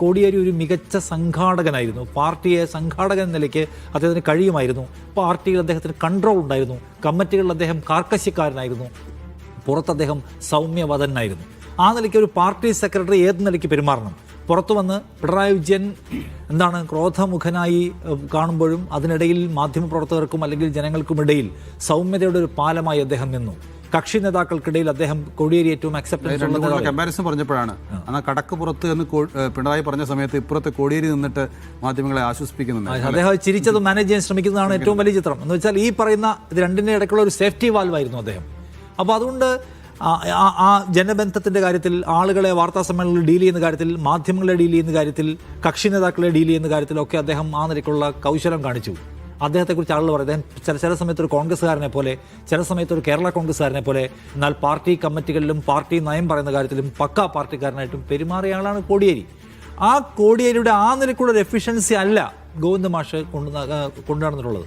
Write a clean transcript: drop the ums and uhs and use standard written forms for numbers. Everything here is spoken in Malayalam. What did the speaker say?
കോടിയേരി ഒരു മികച്ച സംഘാടകനായിരുന്നു. പാർട്ടിയെ സംഘാടകൻ എന്ന നിലയ്ക്ക് അദ്ദേഹത്തിന് കഴിയുമായിരുന്നു. പാർട്ടിയിൽ അദ്ദേഹത്തിന് കൺട്രോൾ ഉണ്ടായിരുന്നു. കമ്മിറ്റികളിൽ അദ്ദേഹം കാർക്കശ്യക്കാരനായിരുന്നു. പുറത്ത് അദ്ദേഹം സൗമ്യവദനായിരുന്നു. ആ നിലയ്ക്ക് ഒരു പാർട്ടി സെക്രട്ടറി ഏത് നിലയ്ക്ക് പെരുമാറണം, പുറത്തു വന്ന് പിണറായി വിജയൻ ക്രോധമുഖനായി കാണുമ്പോഴും അതിനിടയിൽ മാധ്യമപ്രവർത്തകർക്കും അല്ലെങ്കിൽ ജനങ്ങൾക്കുമിടയിൽ സൗമ്യതയുടെ ഒരു പാലമായി അദ്ദേഹം നിന്നു. കക്ഷി നേതാക്കൾക്കിടയിൽ അദ്ദേഹം കോടിയേരി ഏറ്റവും അക്സെപ്റ്റൻസ് കമ്പാരിസൺ പറഞ്ഞപ്പോഴാണ് എന്നാൽ കടക്ക് പുറത്ത് എന്ന് പിണറായി പറഞ്ഞ സമയത്ത് ഇപ്പുറത്ത് കോടിയേരി നിന്നിട്ട് മാധ്യമങ്ങളെ ആശ്വസിപ്പിക്കുന്നുണ്ട്. അദ്ദേഹം ചിരിച്ചത് മാനേജ് ചെയ്യാൻ ശ്രമിക്കുന്നതാണ് ഏറ്റവും വലിയ ചിത്രം. എന്ന് വെച്ചാൽ ഈ പറയുന്ന ഇത് രണ്ടിൻ്റെ ഇടയ്ക്കുള്ള ഒരു സേഫ്റ്റി വാൽവായിരുന്നു അദ്ദേഹം. അപ്പോൾ അതുകൊണ്ട് ആ ജനബന്ധത്തിൻ്റെ കാര്യത്തിൽ, ആളുകളെ വാർത്താ സമ്മേളനങ്ങളിൽ ഡീൽ ചെയ്യുന്ന കാര്യത്തിൽ, മാധ്യമങ്ങളെ ഡീൽ ചെയ്യുന്ന കാര്യത്തിൽ, കക്ഷി നേതാക്കളെ ഡീൽ ചെയ്യുന്ന കാര്യത്തിലൊക്കെ അദ്ദേഹം ആ നിലയ്ക്കുള്ള കൗശലം കാണിച്ചു. അദ്ദേഹത്തെക്കുറിച്ച് ആളുകൾ പറയും അദ്ദേഹം ചില സമയത്ത് ഒരു കോൺഗ്രസ്സുകാരനെ പോലെ, ചില സമയത്ത് ഒരു കേരള കോൺഗ്രസ്സുകാരനെ പോലെ, എന്നാൽ പാർട്ടി കമ്മിറ്റികളിലും പാർട്ടി നയം പറയുന്ന കാര്യത്തിലും പക്കാ പാർട്ടിക്കാരനായിട്ടും പെരുമാറിയ ആളാണ് കോടിയേരി. ആ കോടിയേരിയുടെ ആ നിലയ്ക്കുള്ള ഒരു എഫിഷ്യൻസി അല്ല ഗോവിന്ദ മാഷ് കൊണ്ടുനടന്നിട്ടുള്ളത്.